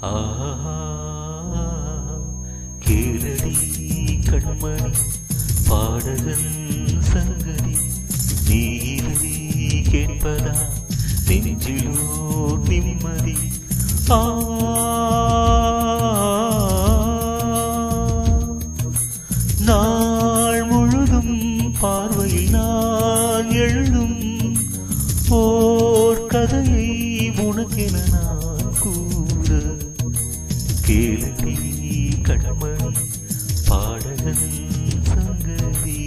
ஆஹா கேளடி கண்மணி பாடகன் சங்கதி நீ இதை கேட்பதா நெஞ்சிலோ நிம்மதி நாள் முழுதும் பார்வையில் நான் எழுதும் ஓர் கதையை உனக்கென நான் கூற கேளடி கண்மணி பாடகன் சங்கதி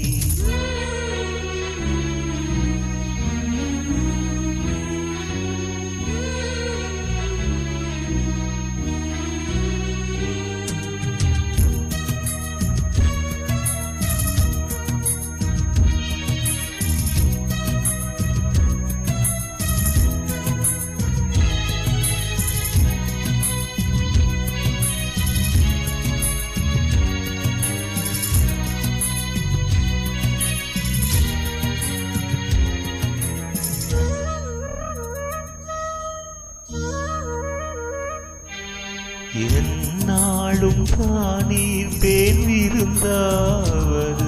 என்னாலும் தானீர் பேர் விருந்தாவது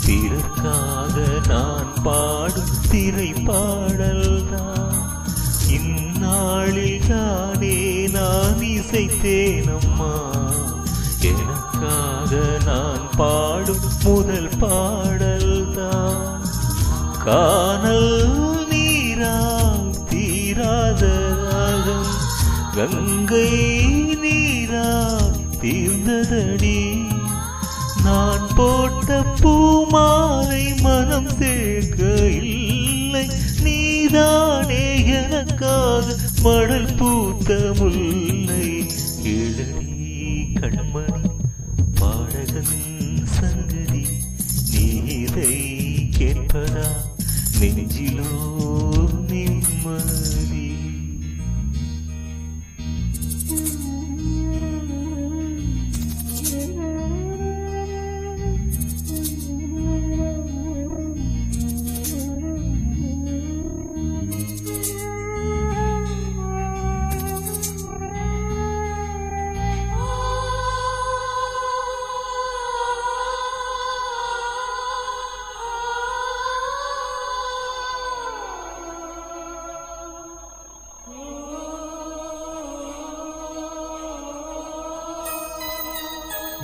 பிறர்க்காக நான் பாடும் திரைப்பாடல் தான் இந்நாளில் தானே நான் இசைத்தேனம்மா எனக்காக நான் பாடும் முதல் பாடல் தான் காணல் நீரால் தீராத ராகம் கங்கை நீரால் தீர்ந்ததடி நான் போட்ட பூமாலை மனம் சேர்க்க இல்லை நீதானே எனக்காக மடல் பூத்த முல்லை கேளடி கண்மணி பாடகன் சங்கதி நீ இதை கேட்பதா நெஞ்சிலோ நிம்மதி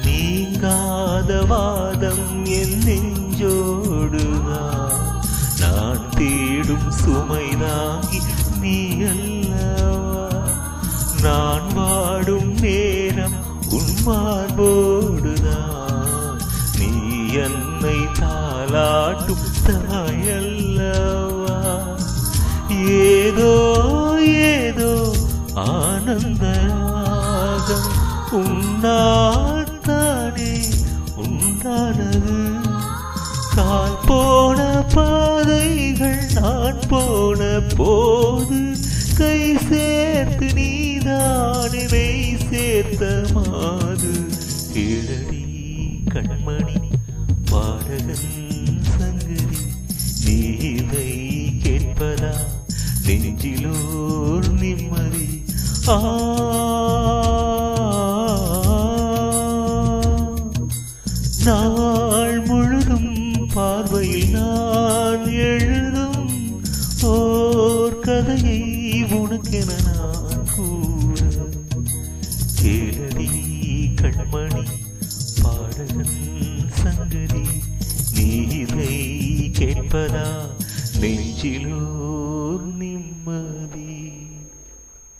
நீங்காத வாதம் என் நெஞ்சோடுதான் நான் தேடும் சுமைதாங்கி நீ அல்லவா நான் வாடும் நேரம் உன் மார்போடுதான் நீ என்னை தாலாட்டும் தாயல்லவா ஏதோ ஏதோ ஆனந்த ராகம் உன்னாத்தானே உண்டானது கால் போன பாதைகள் நான் போன போது கை சேர்த்து நீதானே மெய் சேர்த்த மாது கேளடி கண்மணி பாடகன் சங்கதி நீ இதை கேட்பதா நெஞ்சிலோர் நிம்மதி நாள் முழுதும் பார்வையில் நான் எழுதும் ஓர் கதையை உனக்கென நான் கூற கேளடி கண்மணி பாடகன் சங்கதி நீ இதை கேட்பதா நெஞ்சிலோர் நிம்மதி